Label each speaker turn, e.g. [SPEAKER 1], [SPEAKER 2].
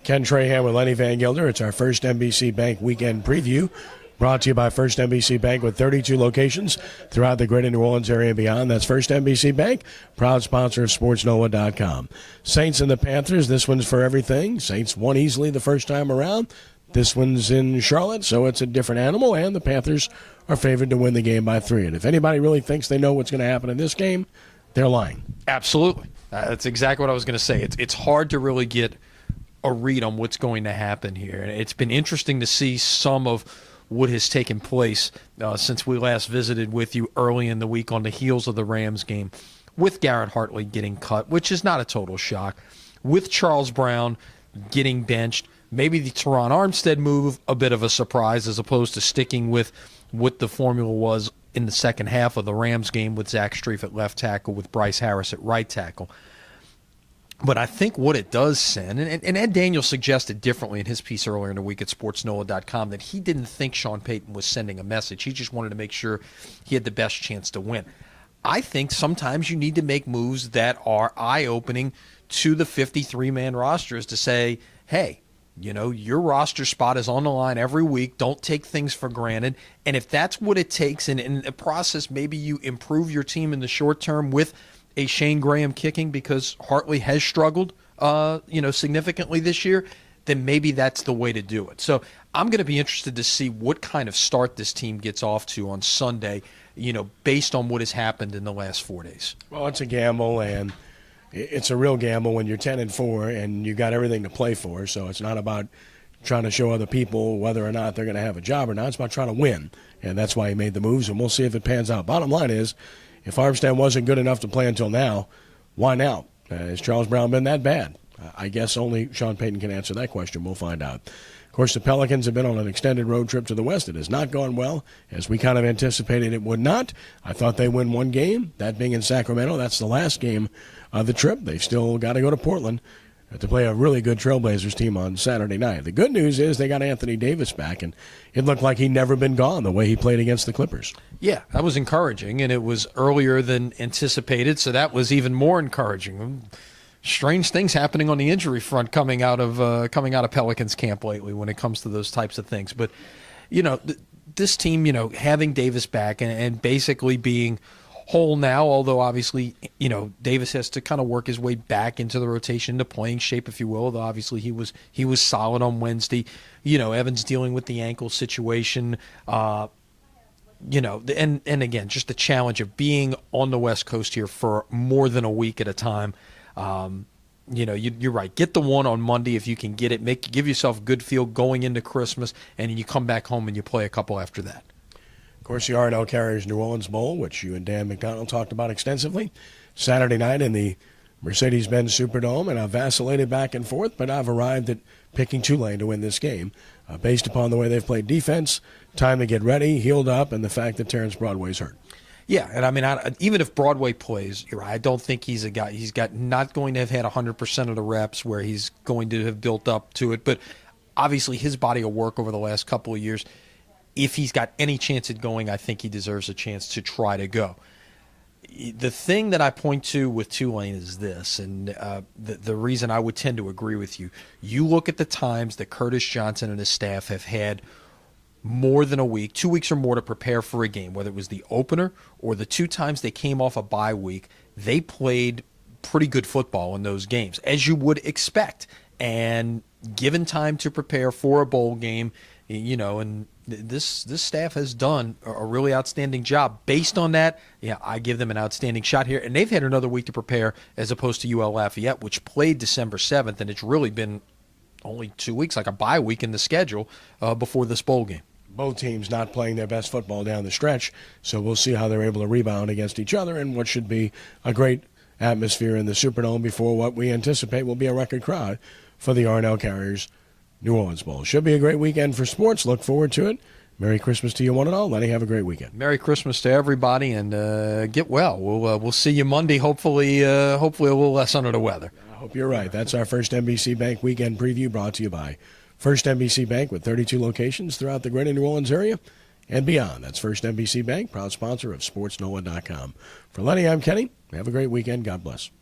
[SPEAKER 1] Ken Trahan with Lenny Vangilder. It's our first NBC Bank weekend preview, brought to you by First NBC Bank with 32 locations throughout the greater New Orleans area and beyond. That's First NBC Bank, proud sponsor of SportsNoah.com. Saints and the Panthers, this one's for everything. Saints won easily the first time around. This one's in Charlotte, so it's a different animal, and the Panthers are favored to win the game by 3. And if anybody really thinks they know what's going to happen in this game, they're lying.
[SPEAKER 2] Absolutely. That's exactly what I was going to say. It's hard to really get a read on what's going to happen here. And it's been interesting to see some of what has taken place since we last visited with you early in the week on the heels of the Rams game, with Garrett Hartley getting cut, which is not a total shock, with Charles Brown getting benched. Maybe the Trahan Armstead move, a bit of a surprise, as opposed to sticking with what the formula was in the second half of the Rams game with Zach Strief at left tackle, with Bryce Harris at right tackle. But I think what it does send, and Ed Daniels suggested differently in his piece earlier in the week at SportsNoah.com, that he didn't think Sean Payton was sending a message. He just wanted to make sure he had the best chance to win. I think sometimes you need to make moves that are eye-opening to the 53-man rosters to say, hey, you know, your roster spot is on the line every week. Don't take things for granted. And if that's what it takes, and in the process, maybe you improve your team in the short term with a Shane Graham kicking because Hartley has struggled, significantly this year, then maybe that's the way to do it. So I'm going to be interested to see what kind of start this team gets off to on Sunday, based on what has happened in the last 4 days.
[SPEAKER 1] Well, it's a gamble, and it's a real gamble when you're 10-4 and you got everything to play for. So it's not about trying to show other people whether or not they're going to have a job or not. It's about trying to win, and that's why he made the moves, and we'll see if it pans out. Bottom line is, if Armstead wasn't good enough to play until now, why now? Has Charles Brown been that bad? I guess only Sean Payton can answer that question. We'll find out. Of course, the Pelicans have been on an extended road trip to the West. It has not gone well, as we kind of anticipated it would not. I thought they win one game, that being in Sacramento. That's the last game of the trip. They've still got to go to Portland to play a really good Trailblazers team on Saturday night. The good news is they got Anthony Davis back, and it looked like he'd never been gone the way he played against the Clippers.
[SPEAKER 2] Yeah, that was encouraging, and it was earlier than anticipated, so that was even more encouraging. Strange things happening on the injury front coming out of Pelicans camp lately when it comes to those types of things. But, this team, having Davis back and basically being whole now, although obviously, Davis has to kind of work his way back into the rotation, into playing shape, if you will, although obviously he was solid on Wednesday. Evans dealing with the ankle situation, and again, just the challenge of being on the West Coast here for more than a week at a time. You're right. Get the one on Monday if you can get it. Give yourself a good feel going into Christmas, and then you come back home and you play a couple after that.
[SPEAKER 1] Of course, the R&L Carriers New Orleans Bowl, which you and Dan McDonald talked about extensively, Saturday night in the Mercedes-Benz Superdome, and I've vacillated back and forth, but I've arrived at picking Tulane to win this game based upon the way they've played defense, time to get ready, healed up, and the fact that Terrence Broadway's hurt.
[SPEAKER 2] Yeah, and I mean, even if Broadway plays, you're right, I don't think he's a guy. He's not going to have had 100% of the reps where he's going to have built up to it. But obviously, his body of work over the last couple of years, if he's got any chance at going, I think he deserves a chance to try to go. The thing that I point to with Tulane is this, and the reason I would tend to agree with you. You look at the times that Curtis Johnson and his staff have had more than a week, 2 weeks or more to prepare for a game, whether it was the opener or the 2 times they came off a bye week. They played pretty good football in those games, as you would expect. And given time to prepare for a bowl game, and this staff has done a really outstanding job. Based on that, I give them an outstanding shot here. And they've had another week to prepare as opposed to UL Lafayette, which played December 7th, and it's really been only 2 weeks, like a bye week in the schedule before this bowl game.
[SPEAKER 1] Both teams not playing their best football down the stretch, so we'll see how they're able to rebound against each other and what should be a great atmosphere in the Superdome before what we anticipate will be a record crowd for the R&L Carriers New Orleans Bowl. Should be a great weekend for sports. Look forward to it. Merry Christmas to you one and all. Lenny, have a great weekend.
[SPEAKER 2] Merry Christmas to everybody, and get well. We'll see you Monday, hopefully a little less under the weather.
[SPEAKER 1] I hope you're right. That's our first NBC Bank weekend preview brought to you by First NBC Bank with 32 locations throughout the greater New Orleans area and beyond. That's First NBC Bank, proud sponsor of SportsNoah.com. For Lenny, I'm Kenny. Have a great weekend. God bless.